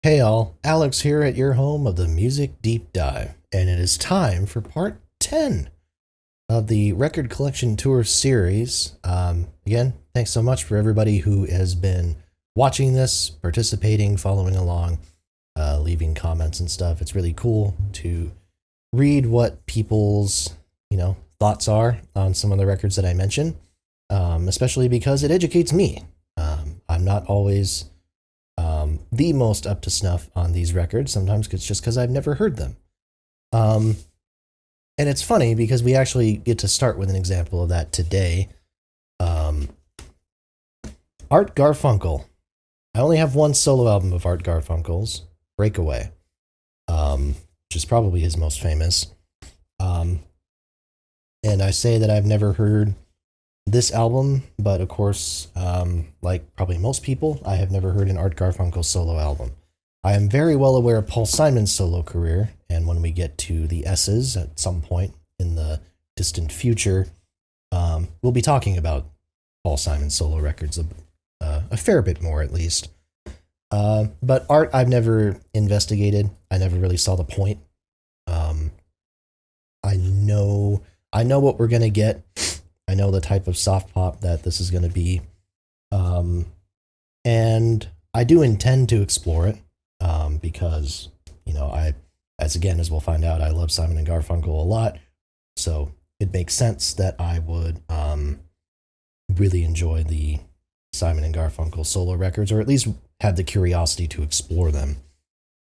Hey all, Alex here at your home of the Music Deep Dive, and it is time for part 10 of the Record Collection Tour series. Again, thanks so much for everybody who has been watching this, participating, following along, leaving comments and stuff. It's really cool to read what people's, thoughts are on some of the records that I mention, especially because it educates me. I'm not always the most up to snuff on these records. Sometimes it's just because I've never heard them. And it's funny because we actually get to start with an example of that today. Art Garfunkel. I only have one solo album of Art Garfunkel's, Breakaway, which is probably his most famous. And I say that I've never heard this album, but of course, like probably most people, I have never heard an Art Garfunkel solo album. I am very well aware of Paul Simon's solo career, and when we get to the S's at some point in the distant future, we'll be talking about Paul Simon's solo records a fair bit more, at least. But Art, I've never investigated. I never really saw the point. I know what we're gonna get. I know the type of soft pop that this is going to be. And I do intend to explore it because, as we'll find out, I love Simon and Garfunkel a lot. So it makes sense that I would really enjoy the Simon and Garfunkel solo records, or at least have the curiosity to explore them.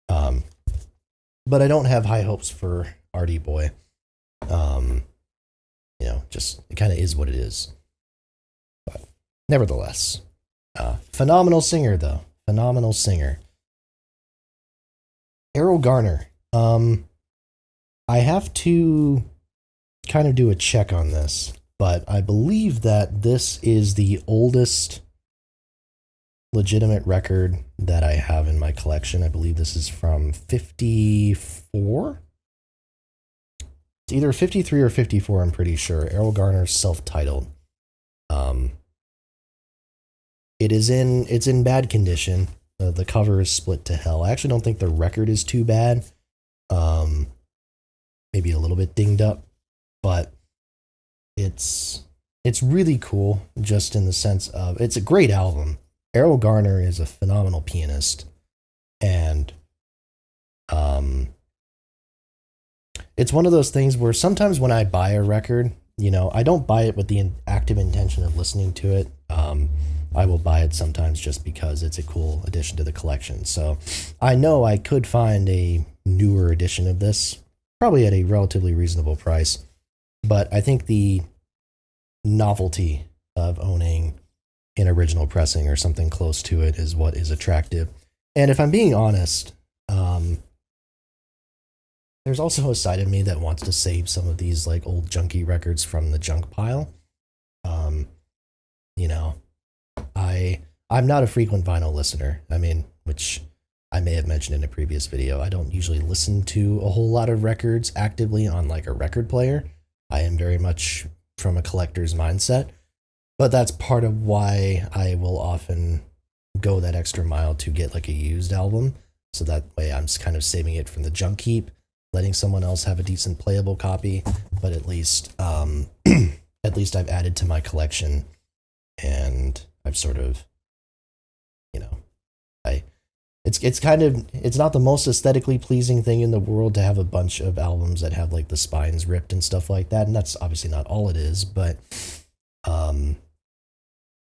But I don't have high hopes for Artie Boy. Just it kind of is what it is. But nevertheless, phenomenal singer though. Phenomenal singer. Errol Garner. I have to kind of do a check on this, but I believe that this is the oldest legitimate record that I have in my collection. I believe this is from 54. It's either 53 or 54, I'm pretty sure. Errol Garner's self-titled. It's in bad condition. The cover is split to hell. I actually don't think the record is too bad. Maybe a little bit dinged up, but it's really cool just in the sense of it's a great album. Errol Garner is a phenomenal pianist, and it's one of those things where sometimes when I buy a record, I don't buy it with the active intention of listening to it. I will buy it sometimes just because it's a cool addition to the collection. So I know I could find a newer edition of this, probably at a relatively reasonable price. But I think the novelty of owning an original pressing or something close to it is what is attractive. And if I'm being honest, there's also a side of me that wants to save some of these like old junky records from the junk pile. I'm not a frequent vinyl listener. Which I may have mentioned in a previous video. I don't usually listen to a whole lot of records actively on like a record player. I am very much from a collector's mindset, but that's part of why I will often go that extra mile to get like a used album. So that way I'm kind of saving it from the junk heap, letting someone else have a decent playable copy, but at least at least I've added to my collection, and I've sort of, it's not the most aesthetically pleasing thing in the world to have a bunch of albums that have like the spines ripped and stuff like that, and that's obviously not all it is, but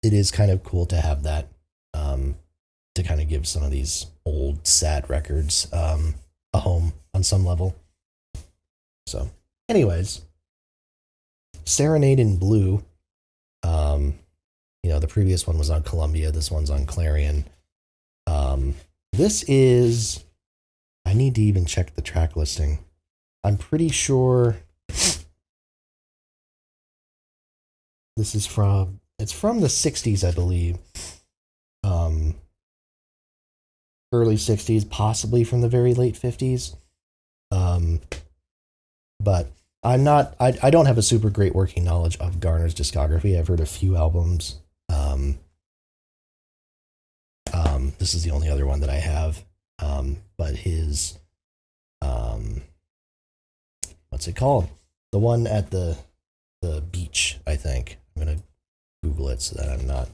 it is kind of cool to have that, to kind of give some of these old sad records a home on some level. So, anyways, Serenade in Blue. The previous one was on Columbia. This one's on Clarion. This is. I need to even check the track listing. I'm pretty sure this is from. It's from the '60s, I believe. Early '60s, possibly from the very late '50s. But I'm not. I don't have a super great working knowledge of Garner's discography. I've heard a few albums. This is the only other one that I have. what's it called? The one at the beach, I think. I'm gonna Google it so that I'm not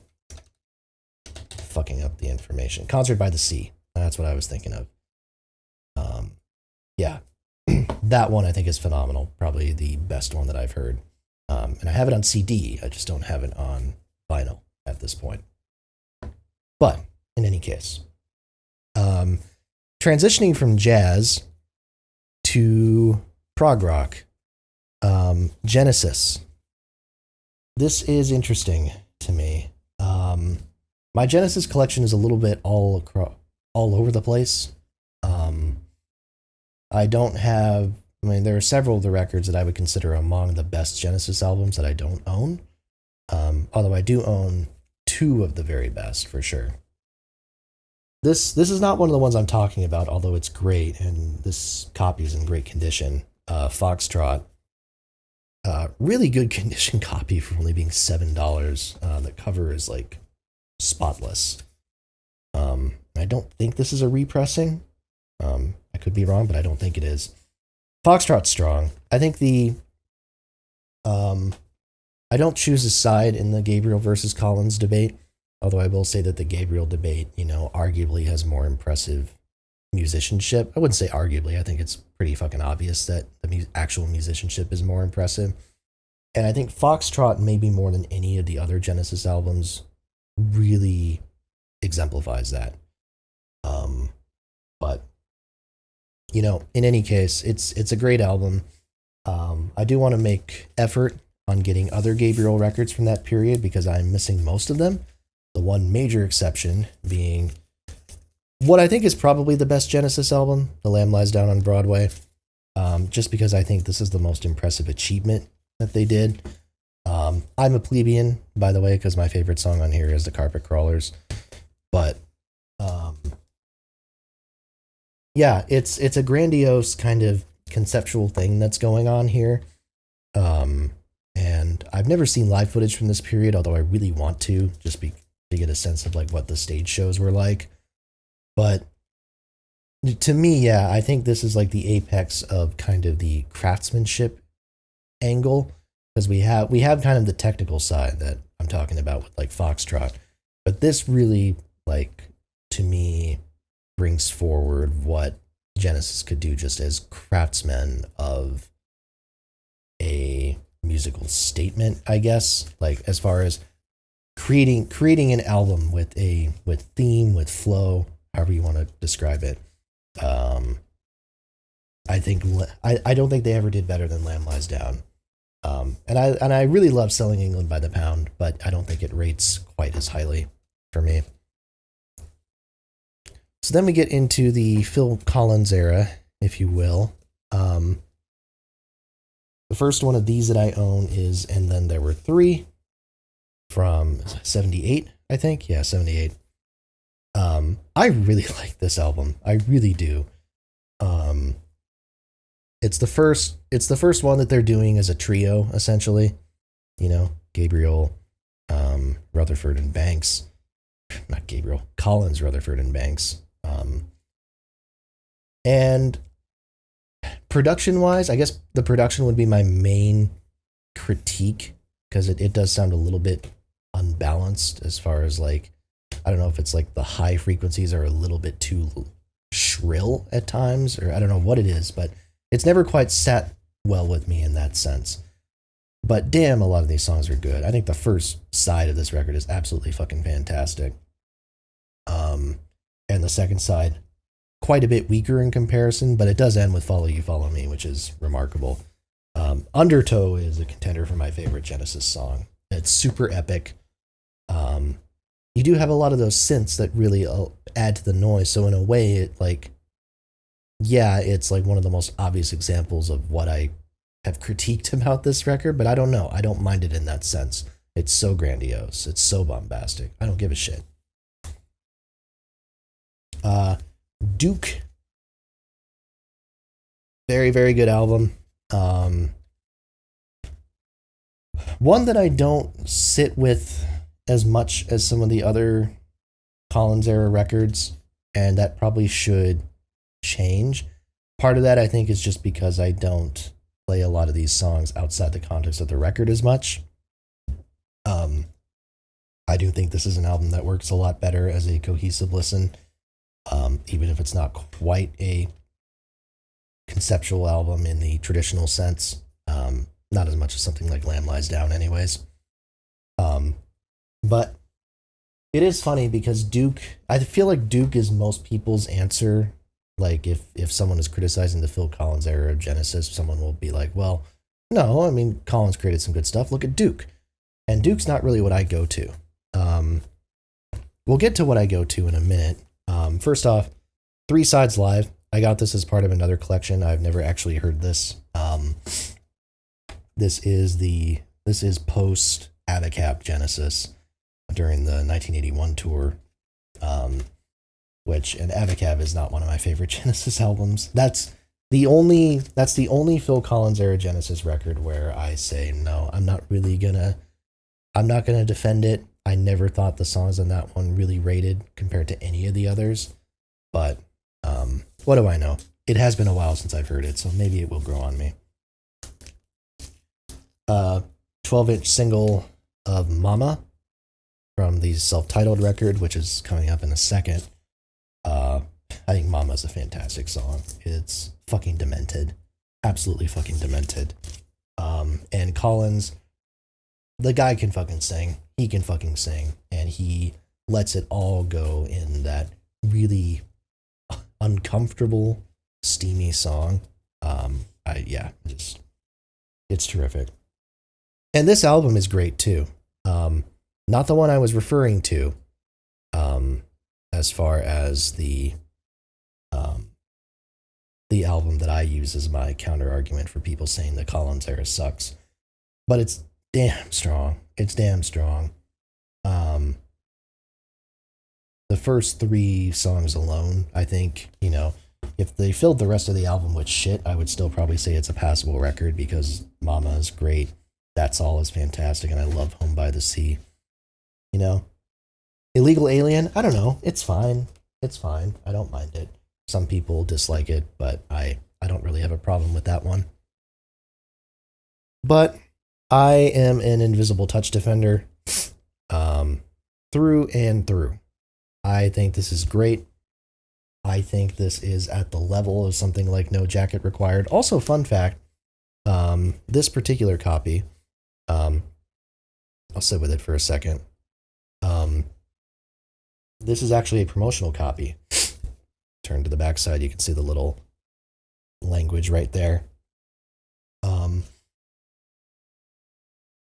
fucking up the information. Concert by the Sea. That's what I was thinking of. Yeah, that one I think is phenomenal. Probably the best one that I've heard. And I have it on CD. I just don't have it on vinyl at this point. But in any case, transitioning from jazz to prog rock, Genesis. This is interesting to me. My Genesis collection is a little bit all over the place. I don't have. I mean, there are several of the records that I would consider among the best Genesis albums that I don't own. Although I do own two of the very best for sure. This is not one of the ones I'm talking about, although it's great and this copy is in great condition. Foxtrot, really good condition copy for only being $7. The cover is like spotless. I don't think this is a repressing. I could be wrong, but I don't think it is. Foxtrot's strong. I think I don't choose a side in the Gabriel versus Collins debate, although I will say that the Gabriel debate, arguably has more impressive musicianship. I wouldn't say arguably. I think it's pretty fucking obvious that the actual musicianship is more impressive. And I think Foxtrot, maybe more than any of the other Genesis albums, really exemplifies that. But in any case, it's a great album. I do want to make effort on getting other Gabriel records from that period because I'm missing most of them. The one major exception being what I think is probably the best Genesis album, The Lamb Lies Down on Broadway, just because I think this is the most impressive achievement that they did. I'm a plebeian, by the way, because my favorite song on here is The Carpet Crawlers. But yeah, it's a grandiose kind of conceptual thing that's going on here. And I've never seen live footage from this period, although I really want to, just to get a sense of like what the stage shows were like. But to me, yeah, I think this is like the apex of kind of the craftsmanship angle, because we have kind of the technical side that I'm talking about with like Foxtrot, but this really, like, to me, brings forward what Genesis could do just as craftsmen of a musical statement, I guess, like as far as creating an album with theme, with flow, however you want to describe it. I don't think they ever did better than Lamb Lies Down. And I really love Selling England by the Pound, but I don't think it rates quite as highly for me. So then we get into the Phil Collins era, if you will. The first one of these that I own is And Then There Were Three from 78, I think. Yeah, 78. I really like this album. I really do. It's the first one that they're doing as a trio, essentially. Gabriel, Rutherford, and Banks. Not Gabriel, Collins, Rutherford, and Banks. And production-wise, I guess the production would be my main critique, because it does sound a little bit unbalanced as far as, like, I don't know if it's like the high frequencies are a little bit too shrill at times, or I don't know what it is, but it's never quite sat well with me in that sense. But damn, a lot of these songs are good. I think the first side of this record is absolutely fucking fantastic. And the second side, quite a bit weaker in comparison, but it does end with Follow You, Follow Me, which is remarkable. Undertow is a contender for my favorite Genesis song. It's super epic. You do have a lot of those synths that really add to the noise, so in a way, it's like one of the most obvious examples of what I have critiqued about this record, but I don't know. I don't mind it in that sense. It's so grandiose. It's so bombastic. I don't give a shit. Duke. Very, very good album. One that I don't sit with as much as some of the other Collins era records, and that probably should change. Part of that, I think, is just because I don't play a lot of these songs outside the context of the record as much. Um, I do think this is an album that works a lot better as a cohesive listen, even if it's not quite a conceptual album in the traditional sense. Not as much as something like Lamb Lies Down, anyways. But it is funny because Duke, I feel like Duke is most people's answer. Like if someone is criticizing the Phil Collins era of Genesis, someone will be like, well, no, I mean, Collins created some good stuff. Look at Duke. And Duke's not really what I go to. We'll get to what I go to in a minute. First off, 3 Sides Live. I got this as part of another collection. I've never actually heard this. This is post Abacab Genesis during the 1981 tour, which, and Abacab is not one of my favorite Genesis albums. That's the only Phil Collins era Genesis record where I say no, I'm not gonna defend it. I never thought the songs on that one really rated compared to any of the others, but what do I know? It has been a while since I've heard it, so maybe it will grow on me. 12-inch single of Mama from the self-titled record, which is coming up in a second. I think Mama's a fantastic song. It's fucking demented. Absolutely fucking demented. And Collins, the guy can fucking sing. He can fucking sing. And he lets it all go in that really uncomfortable, steamy song. It's terrific. And this album is great too. Not the one I was referring to, as far as the album that I use as my counter argument for people saying the Collins era sucks. But it's damn strong. It's damn strong. The first 3 songs alone, I think, if they filled the rest of the album with shit, I would still probably say it's a passable record because Mama is great. That's All is fantastic, and I love Home by the Sea. Illegal Alien, I don't know. It's fine. It's fine. I don't mind it. Some people dislike it, but I don't really have a problem with that one. But I am an Invisible Touch defender, through and through. I think this is great. I think this is at the level of something like No Jacket Required. Also, fun fact, this particular copy, I'll sit with it for a second. This is actually a promotional copy. Turn to the back side, you can see the little language right there.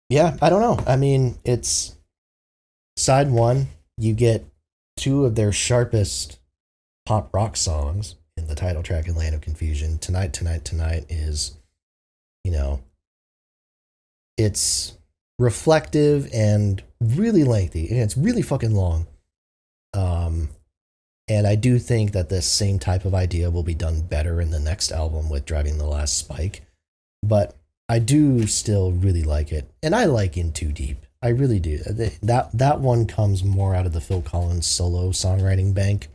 Yeah, I don't know. I mean, it's side 1, you get 2 of their sharpest pop rock songs in the title track and Land of Confusion. Tonight, Tonight, Tonight is, it's reflective and really lengthy, and it's really fucking long. And I do think that this same type of idea will be done better in the next album with Driving the Last Spike. But I do still really like it. And I like In Too Deep. I really do. That one comes more out of the Phil Collins solo songwriting bank.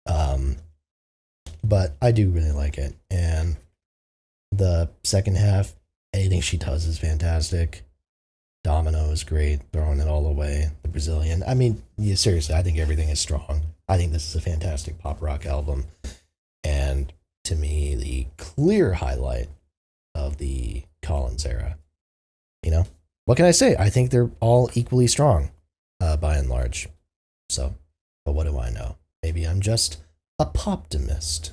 But I do really like it. And the second half, anything she does is fantastic. Domino is great, Throwing It All Away, The Brazilian. I mean, yeah, seriously, I think everything is strong. I think this is a fantastic pop rock album. And to me, the clear highlight of the Collins era. What can I say? I think they're all equally strong, by and large. So, but what do I know? Maybe I'm just a poptimist.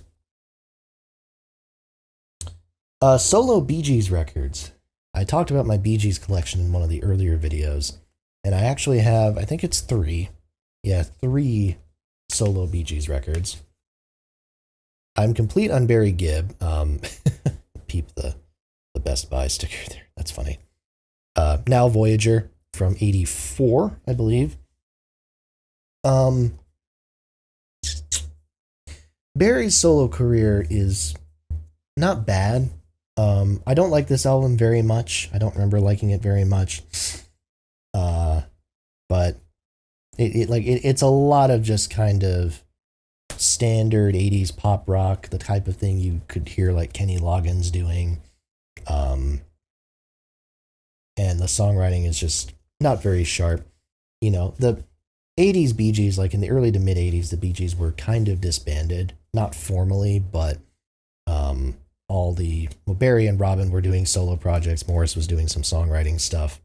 Solo Bee Gees records. I talked about my Bee Gees collection in one of the earlier videos, and I actually have, I think it's 3. Yeah, 3 solo Bee Gees records. I'm complete on Barry Gibb. Peep the Best Buy sticker there. That's funny. Now Voyager from 84, I believe. Barry's solo career is not bad. I don't like this album very much. I don't remember liking it very much. But it's a lot of just kind of standard 80s pop rock, the type of thing you could hear like Kenny Loggins doing. Um, and the songwriting is just not very sharp. The 80s Bee Gees, like in the early to mid 80s, the Bee Gees were kind of disbanded, not formally, but Barry and Robin were doing solo projects. Morris was doing some songwriting stuff.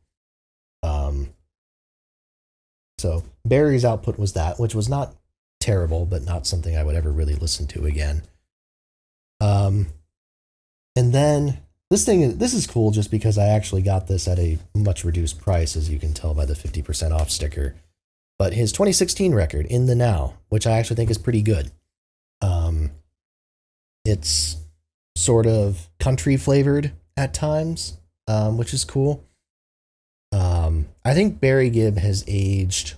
So Barry's output was that, which was not terrible, but not something I would ever really listen to again. And then this is cool just because I actually got this at a much reduced price, as you can tell by the 50% off sticker. But his 2016 record, In the Now, which I actually think is pretty good. It's sort of country flavored at times, which is cool. I think Barry Gibb has aged.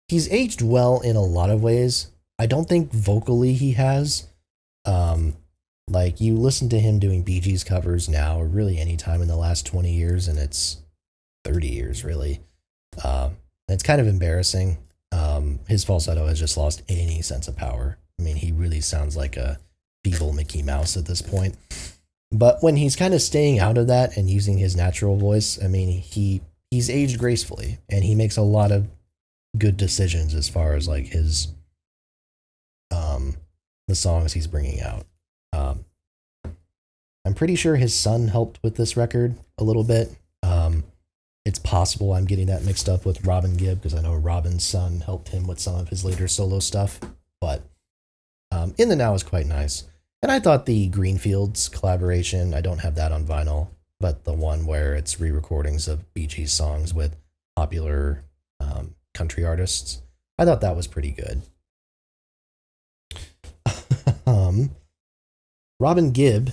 He's aged well in a lot of ways. I don't think vocally he has. Like, you listen to him doing Bee Gees covers now, or really any time in the last 20 years, and it's 30 years, really. It's kind of embarrassing. His falsetto has just lost any sense of power. I mean, he really sounds like a feeble Mickey Mouse at this point. But when he's kind of staying out of that and using his natural voice, I mean, he's aged gracefully, and he makes a lot of good decisions as far as like his the songs he's bringing out. I'm pretty sure his son helped with this record a little bit. It's possible I'm getting that mixed up with Robin Gibb, because I know Robin's son helped him with some of his later solo stuff. But In the Now is quite nice. And I thought the Greenfields collaboration, I don't have that on vinyl, but the one where it's re-recordings of Bee Gees songs with popular country artists, I thought that was pretty good. Robin Gibb,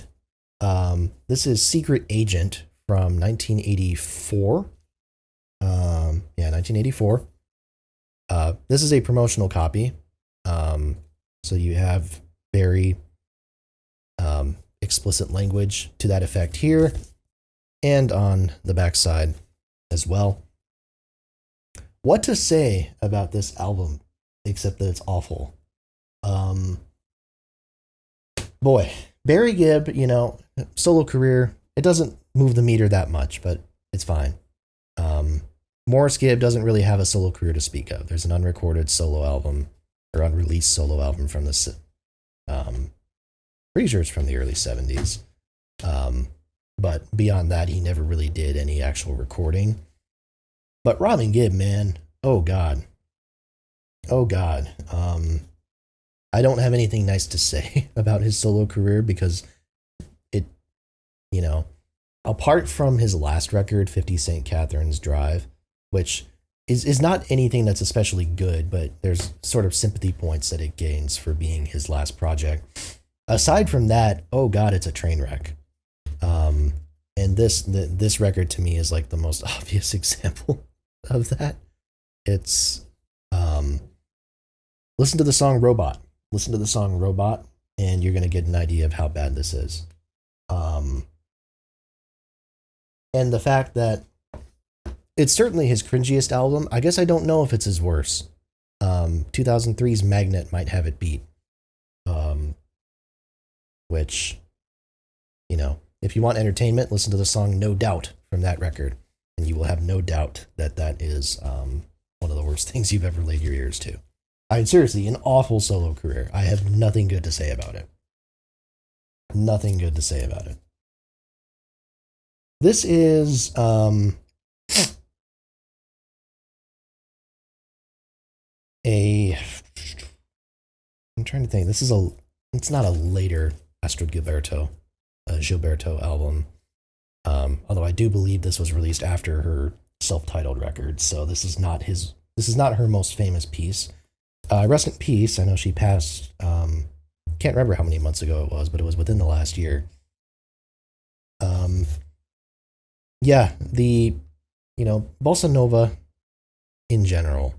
this is Secret Agent from 1984. 1984. This is a promotional copy. So you have very explicit language to that effect here, and on the backside as well. What to say about this album, except that it's awful? Boy, Barry Gibb, solo career, it doesn't move the meter that much, but it's fine. Morris Gibb doesn't really have a solo career to speak of. There's an unrecorded solo album, or unreleased solo album from the pretty sure it's from the early 70s. But beyond that, he never really did any actual recording. But Robin Gibb, man, oh God. I don't have anything nice to say about his solo career, because it, apart from his last record, 50 St. Catherine's Drive, which is not anything that's especially good, but there's sort of sympathy points that it gains for being his last project. Aside from that, oh God, it's a train wreck. And this record to me is like the most obvious example of that. It's listen to the song Robot. Listen to the song Robot, and you're gonna get an idea of how bad this is. And the fact that it's certainly his cringiest album. I guess I don't know if it's his worst. 2003's Magnet might have it beat. Which, if you want entertainment, listen to the song No Doubt from that record, and you will have no doubt that that is one of the worst things you've ever laid your ears to. Seriously, an awful solo career. I have nothing good to say about it. Nothing good to say about it. This is I'm trying to think. It's not a later Astrid Gilberto album. Although I do believe this was released after her self-titled record, so this is not her most famous piece. Rest in peace. I know she passed, can't remember how many months ago it was, but it was within the last year. Bossa Nova in general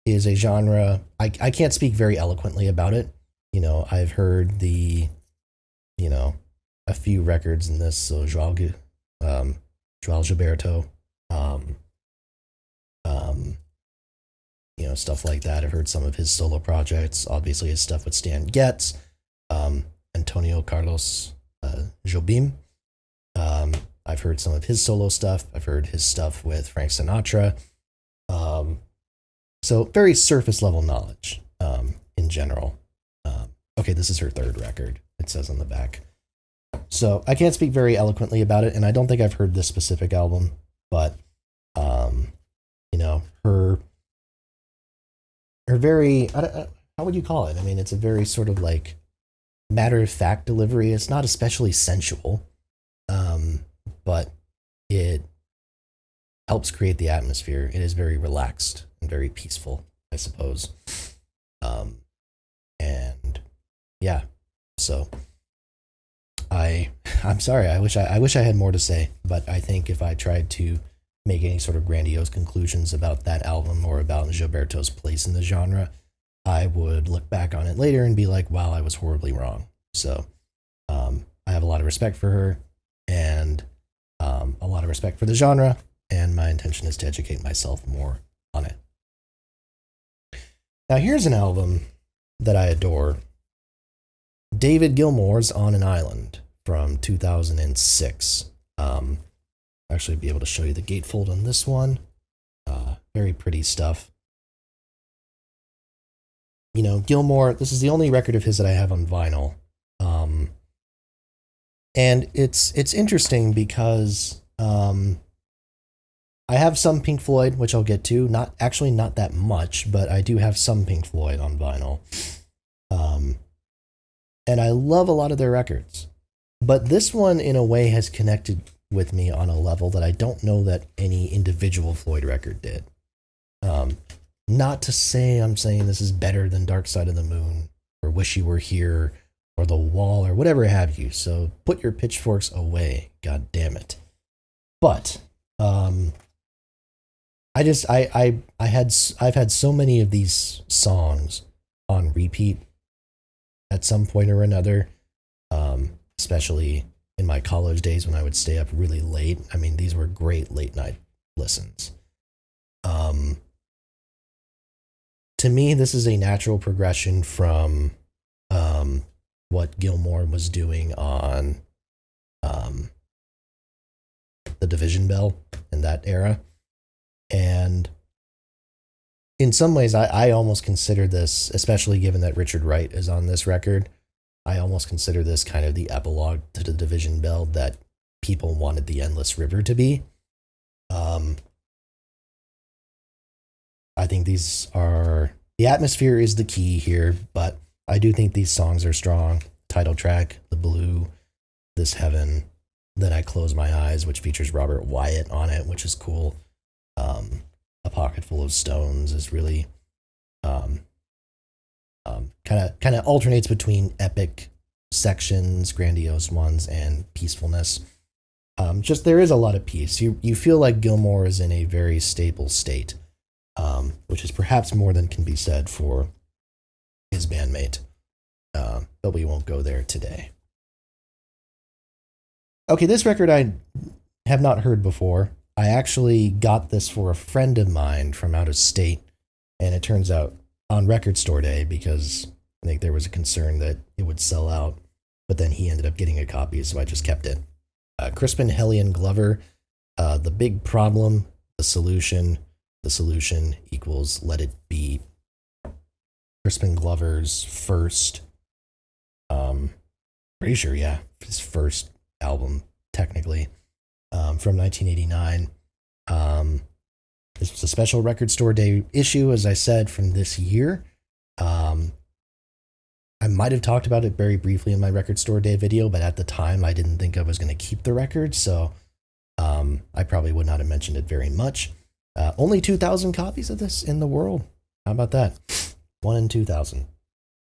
is a genre. I can't speak very eloquently about it. I've heard a few records in this, so Joao Gilberto, stuff like that. I've heard some of his solo projects, obviously his stuff with Stan Getz, and Carlos Jobim. I've heard some of his solo stuff. I've heard his stuff with Frank Sinatra. So very surface level knowledge in general. Okay, this is her third record, it says on the back. So I can't speak very eloquently about it, and I don't think I've heard this specific album, but her very, how would you call it? I mean, it's a very sort of like matter-of-fact delivery. It's not especially sensual, but it helps create the atmosphere. It is very relaxed and very peaceful, I suppose. And yeah, so I'm sorry. I wish I had more to say, but I think if I tried to make any sort of grandiose conclusions about that album or about Gilberto's place in the genre, I would look back on it later and be like, wow, I was horribly wrong. So I have a lot of respect for her and a lot of respect for the genre, and my intention is to educate myself more on it. Now here's an album that I adore. David Gilmour's On an Island from 2006. Actually be able to show you the gatefold on this one. Very pretty stuff. Gilmour, this is the only record of his that I have on vinyl. And it's interesting because I have some Pink Floyd, which I'll get to. Not that much, but I do have some Pink Floyd on vinyl. And I love a lot of their records. But this one, in a way, has connected with me on a level that I don't know that any individual Floyd record did. Not to say I'm saying this is better than Dark Side of the Moon or Wish You Were Here or The Wall or whatever have you. So put your pitchforks away. God damn it. But I've had so many of these songs on repeat at some point or another, especially in my college days when I would stay up really late. I mean, these were great late night listens. To me, this is a natural progression from what Gilmour was doing on The Division Bell in that era. And in some ways, I almost consider this, especially given that Richard Wright is on this record, I almost consider this kind of the epilogue to The Division Bell that people wanted The Endless River to be. I think these are... The atmosphere is the key here, but I do think these songs are strong. Title track, The Blue, This Heaven, Then I Close My Eyes, which features Robert Wyatt on it, which is cool. A Pocket Full of Stones is really kind of alternates between epic sections, grandiose ones, and peacefulness. Just there is a lot of peace. You feel like Gilmour is in a very stable state, which is perhaps more than can be said for his bandmate. But we won't go there today. Okay, this record I have not heard before. I actually got this for a friend of mine from out of state, and it turns out on Record Store Day, because I think there was a concern that it would sell out, but then he ended up getting a copy, so I just kept it. Crispin Hellion Glover, The Big Problem, The Solution equals Let It Be. Crispin Glover's first, pretty sure, yeah, his first album, technically, from 1989. This was a special Record Store Day issue, as I said, from this year. I might have talked about it very briefly in my Record Store Day video, but at the time I didn't think I was going to keep the record, so I probably would not have mentioned it very much. Only 2,000 copies of this in the world. How about that? 1 in 2,000.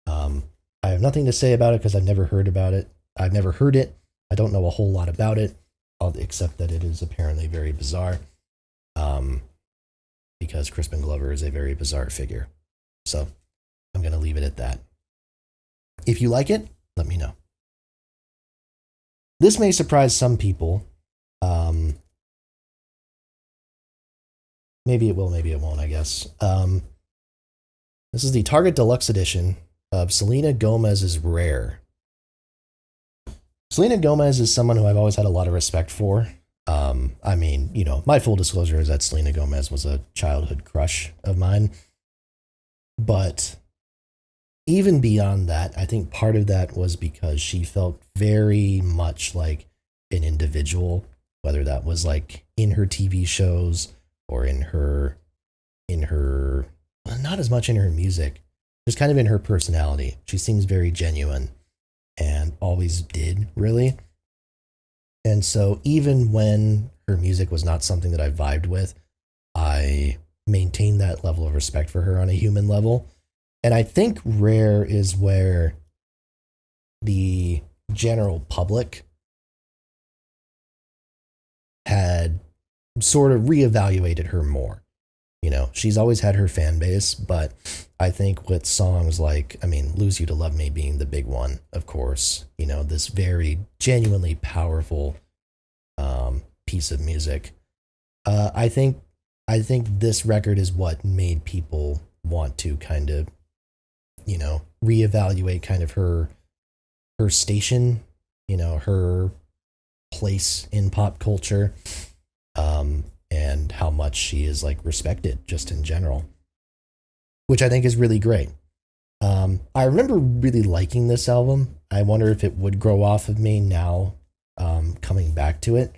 I have nothing to say about it because I've never heard about it. I've never heard it. I don't know a whole lot about it, except that it is apparently very bizarre. Because Crispin Glover is a very bizarre figure. So I'm going to leave it at that. If you like it, let me know. This may surprise some people. Maybe it will, maybe it won't, I guess. This is the Target Deluxe Edition of Selena Gomez's Rare. Selena Gomez is someone who I've always had a lot of respect for. I mean, my full disclosure is that Selena Gomez was a childhood crush of mine. But even beyond that, I think part of that was because she felt very much like an individual, whether that was like in her TV shows or in her not as much in her music, just kind of in her personality. She seems very genuine and always did, really. And so even when her music was not something that I vibed with, I maintained that level of respect for her on a human level. And I think Rare is where the general public had sort of reevaluated her more. She's always had her fan base, but I think with songs like, Lose You to Love Me being the big one, of course, this very genuinely powerful piece of music. I think this record is what made people want to kind of, reevaluate kind of her station, her place in pop culture, and how much she is like respected just in general, which I think is really great. I remember really liking this album. I wonder if it would grow off of me now, coming back to it.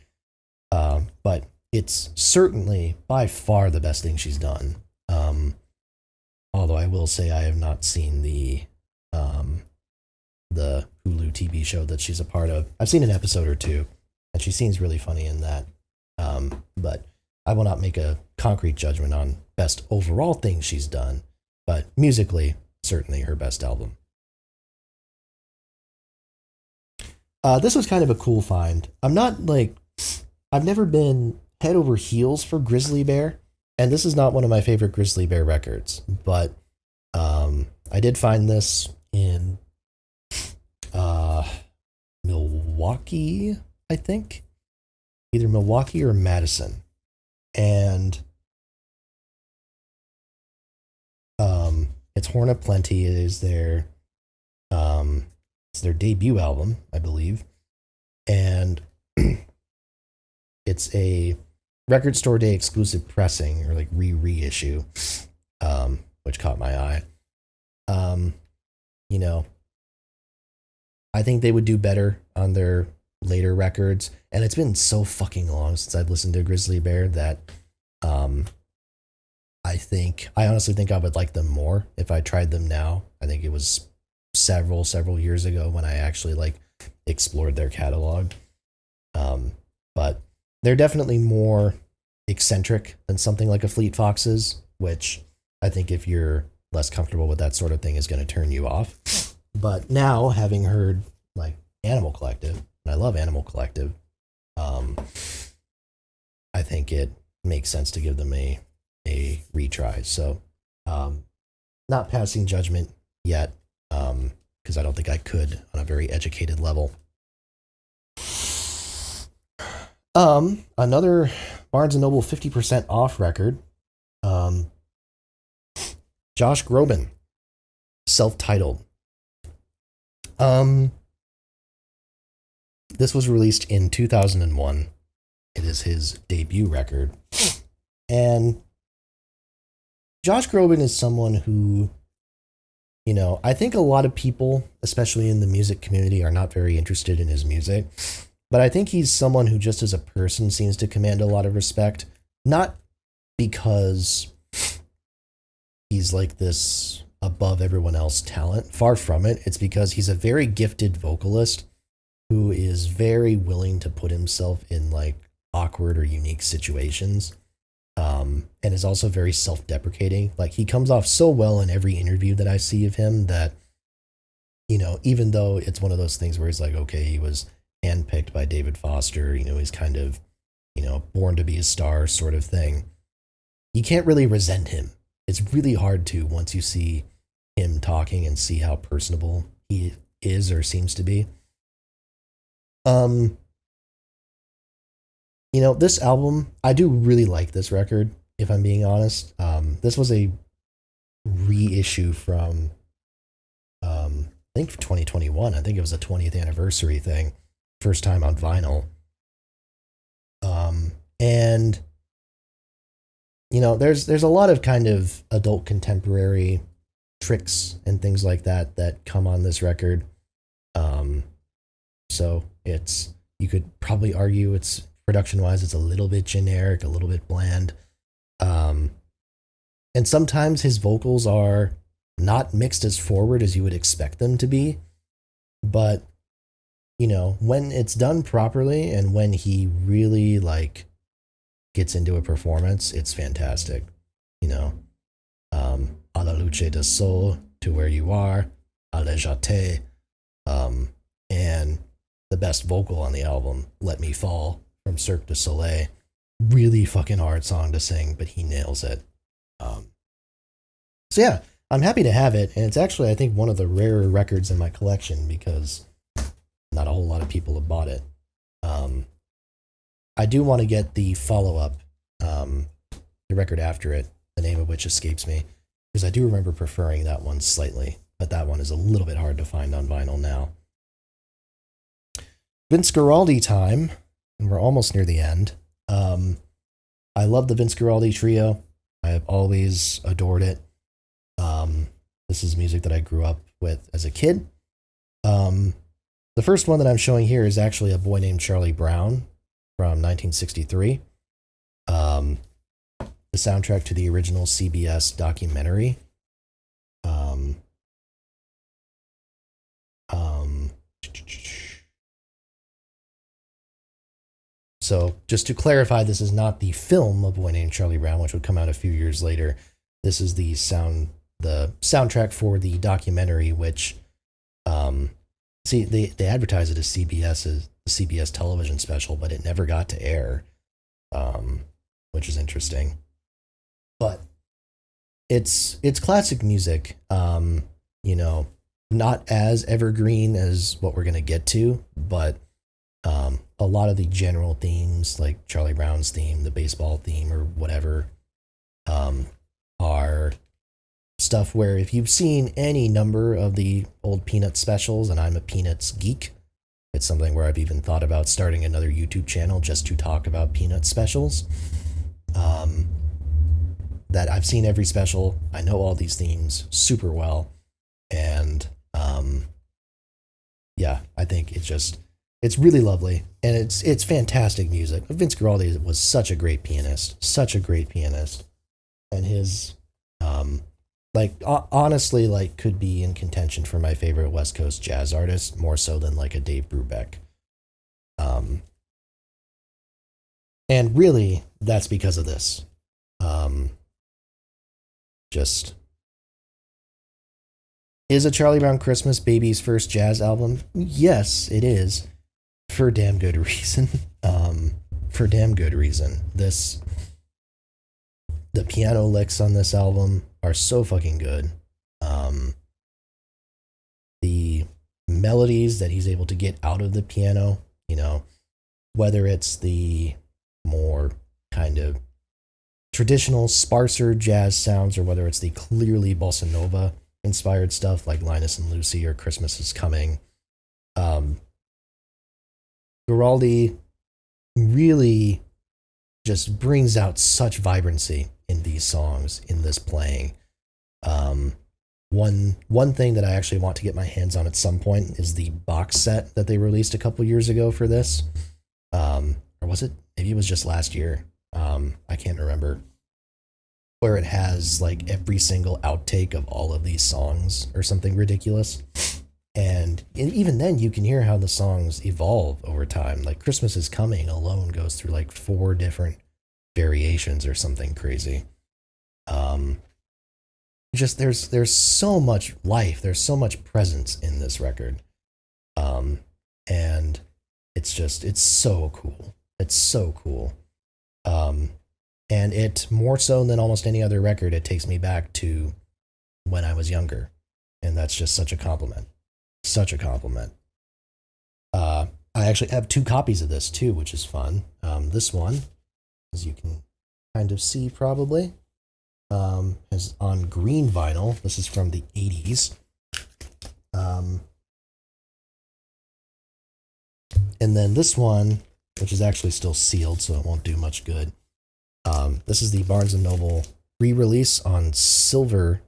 But it's certainly by far the best thing she's done. Although I will say I have not seen the Hulu TV show that she's a part of. I've seen an episode or two, and she seems really funny in that. But I will not make a concrete judgment on best overall thing she's done. But musically, certainly her best album. This was kind of a cool find. I've never been head over heels for Grizzly Bear, and this is not one of my favorite Grizzly Bear records, but I did find this in Milwaukee, I think. Either Milwaukee or Madison. And it's Horn of Plenty. It is it's their debut album, I believe. And it's a record store day exclusive pressing, or like reissue, which caught my eye. I think they would do better on their later records, and it's been so fucking long since I've listened to Grizzly Bear that I honestly think I would like them more if I tried them now. I think it was several years ago when I actually like explored their catalog. But they're definitely more eccentric than something like a Fleet Foxes, which I think if you're less comfortable with that sort of thing is going to turn you off. But now, having heard like Animal Collective, and I love Animal Collective, I think it makes sense to give them a retry. So, not passing judgment yet, because I don't think I could on a very educated level. Another Barnes & Noble 50% off record. Josh Groban, self-titled. This was released in 2001. It is his debut record. And Josh Groban is someone who, I think a lot of people, especially in the music community, are not very interested in his music. But I think he's someone who just as a person seems to command a lot of respect. Not because he's like this above everyone else talent. Far from it. It's because he's a very gifted vocalist who is very willing to put himself in like awkward or unique situations. And is also very self-deprecating. Like, he comes off so well in every interview that I see of him that, even though it's one of those things where he's like, okay, he was handpicked by David Foster, he's kind of, born to be a star sort of thing. You can't really resent him. It's really hard to once you see him talking and see how personable he is or seems to be. This album, I do really like this record, if I'm being honest. This was a reissue from, I think 2021. I think it was a 20th anniversary thing. first time on vinyl. And you know, there's a lot of kind of adult contemporary tricks and things like that that come on this record. Um, so it's you could probably argue it's production wise it's a little bit generic, a little bit bland. Um, and sometimes his vocals are not mixed as forward as you would expect them to be, but you know, when it's done properly and when he really like gets into a performance, it's fantastic. You know, a la luce de sol, to where you are, allégate, and the best vocal on the album, Let Me Fall, from Cirque du Soleil. Really fucking hard song to sing, but he nails it. Um, so yeah, I'm happy to have it, and it's actually, I think, one of the rarer records in my collection because not a whole lot of people have bought it. Um, I do want to get the follow up, the record after it, the name of which escapes me, because I do remember preferring that one slightly, but that one is a little bit hard to find on vinyl now. Vince Guaraldi time, and we're almost near the end. I love the Vince Guaraldi trio. I have always adored it. This is music that I grew up with as a kid. The first one that I'm showing here is actually A Boy Named Charlie Brown from 1963. The soundtrack to the original CBS documentary. Um, um, so, just to clarify, this is not the film A Boy Named Charlie Brown, which would come out a few years later. This is the soundtrack for the documentary, which, see, they advertise it as CBS's the CBS television special, but it never got to air, which is interesting. But it's classic music. You know, not as evergreen as what we're gonna get to, but a lot of the general themes, like Charlie Brown's theme, the baseball theme, or whatever, are stuff where if you've seen any number of the old Peanuts specials, and I'm a Peanuts geek, it's something where I've even thought about starting another YouTube channel just to talk about Peanuts specials. That I've seen every special, I know all these themes super well, and yeah, I think it's really lovely, and it's fantastic music. Vince Guaraldi was such a great pianist, and his like honestly like could be in contention for my favorite West Coast jazz artist, more so than like a Dave Brubeck. Um, and really, that's because of this. Um, just is a Charlie Brown Christmas Baby's first jazz album? Yes, it is, for damn good reason. For damn good reason. The piano licks on this album are so fucking good. The melodies that he's able to get out of the piano, you know, whether it's the more kind of traditional, sparser jazz sounds, or whether it's the clearly bossa nova inspired stuff like Linus and Lucy or Christmas is Coming. Guaraldi really just brings out such vibrancy in these songs, in this playing. One thing that I actually want to get my hands on at some point is the box set that they released a couple years ago for this. Or was it? Maybe it was just last year. I can't remember. Where it has like every single outtake of all of these songs or something ridiculous. And even then, you can hear how the songs evolve over time. Like Christmas is Coming alone goes through like 4 different variations or something crazy. Just there's so much life, there's so much presence in this record, and it's so cool. It's so cool. And it more so than almost any other record, it takes me back to when I was younger, and that's just such a compliment. Such a compliment. I actually have 2 copies of this too, which is fun. This one, as you can kind of see probably, is on green vinyl. This is from the 80s. And then this one, which is actually still sealed, so it won't do much good. This is the Barnes & Noble re-release on silver.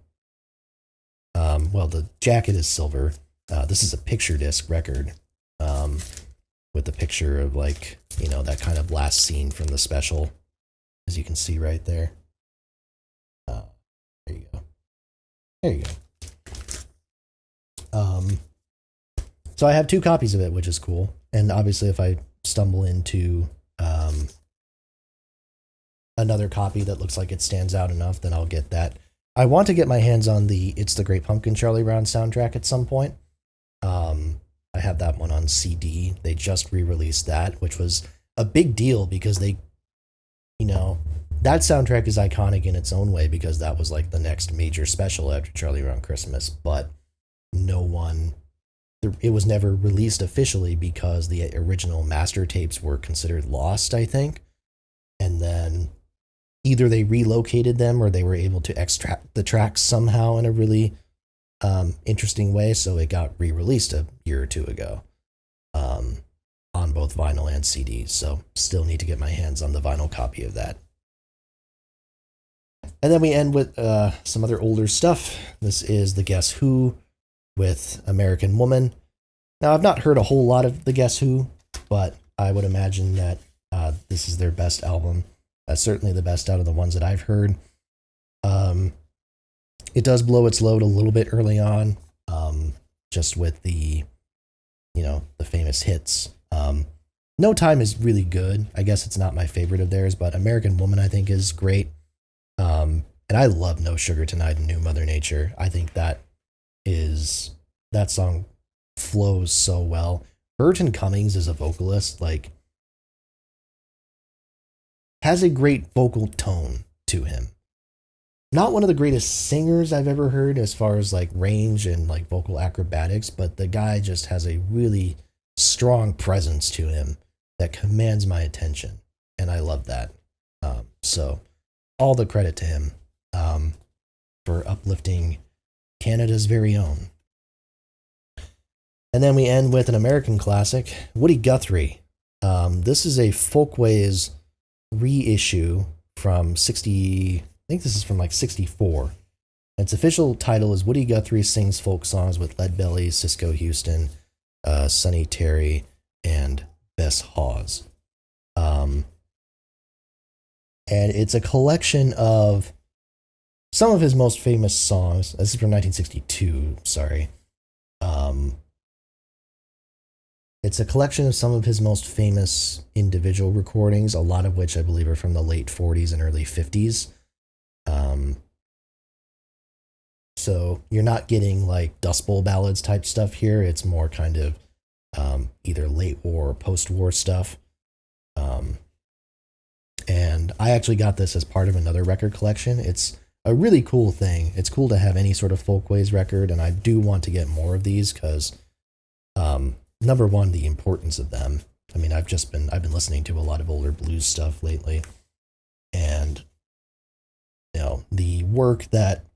Well, the jacket is silver. This is a picture disc record with the picture of, like, you know, that kind of last scene from the special, as you can see right there. There you go. There you go. So I have 2 copies of it, which is cool. And obviously, if I stumble into another copy that looks like it stands out enough, then I'll get that. I want to get my hands on the It's the Great Pumpkin Charlie Brown soundtrack at some point. I have that one on CD. They just re-released that, which was a big deal because they, you know, that soundtrack is iconic in its own way because that was like the next major special after Charlie Brown Christmas, but it was never released officially because the original master tapes were considered lost, I think. And then either they relocated them or they were able to extract the tracks somehow in a really interesting way, so it got re-released a year or 2 ago on both vinyl and CDs. So still need to get my hands on the vinyl copy of that. And then we end with some other older stuff. This is the Guess Who with American Woman. Now, I've not heard a whole lot of the Guess Who, but I would imagine that this is their best album. Certainly the best out of the ones that I've heard. It does blow its load a little bit early on, just with the, you know, the famous hits. No Time is really good. I guess it's not my favorite of theirs, but American Woman I think is great. And I love No Sugar Tonight and New Mother Nature. I think that song flows so well. Burton Cummings as a vocalist, like, has a great vocal tone to him. Not one of the greatest singers I've ever heard as far as like range and like vocal acrobatics, but the guy just has a really strong presence to him that commands my attention, and I love that. So all the credit to him for uplifting Canada's very own. And then we end with an American classic, Woody Guthrie. This is a Folkways reissue from 60, I think this is from like 64. Its official title is Woody Guthrie Sings Folk Songs with Leadbelly, Cisco Houston, Sonny Terry, and Bess Hawes. And it's a collection of some of his most famous songs. This is from 1962, sorry. It's a collection of some of his most famous individual recordings, a lot of which I believe are from the late 40s and early 50s. So you're not getting like Dust Bowl ballads type stuff here. It's more kind of either late war or post-war stuff. And I actually got this as part of another record collection. It's a really cool thing. It's cool to have any sort of Folkways record, and I do want to get more of these because, number one, the importance of them. I mean, I've been listening to a lot of older blues stuff lately, and you know, the work that,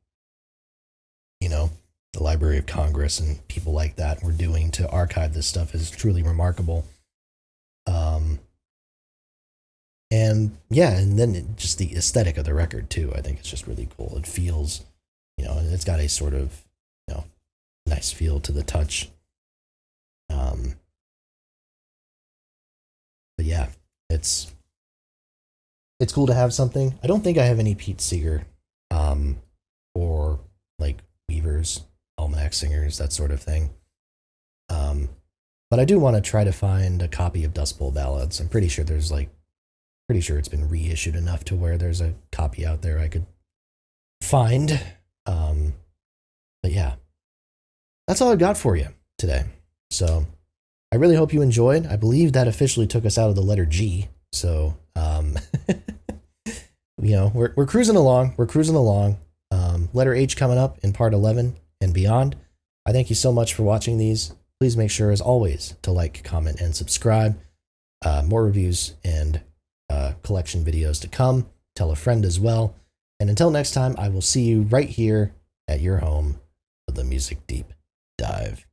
you know, the Library of Congress and people like that were doing to archive this stuff is truly remarkable. And yeah, and then just the aesthetic of the record too. I think it's just really cool. It feels, you know, it's got a sort of, you know, nice feel to the touch. But yeah, it's cool to have something. I don't think I have any Pete Seeger, or like Weavers, Almanac Singers, that sort of thing. But I do want to try to find a copy of Dust Bowl Ballads. I'm pretty sure it's been reissued enough to where there's a copy out there I could find. But yeah, that's all I got for you today. So I really hope you enjoyed. I believe that officially took us out of the letter G. So, you know, we're cruising along. Letter H coming up in part 11 and beyond. I thank you so much for watching these. Please make sure, as always, to like, comment, and subscribe. More reviews and collection videos to come. Tell a friend as well. And until next time, I will see you right here at your home for the Music Deep Dive.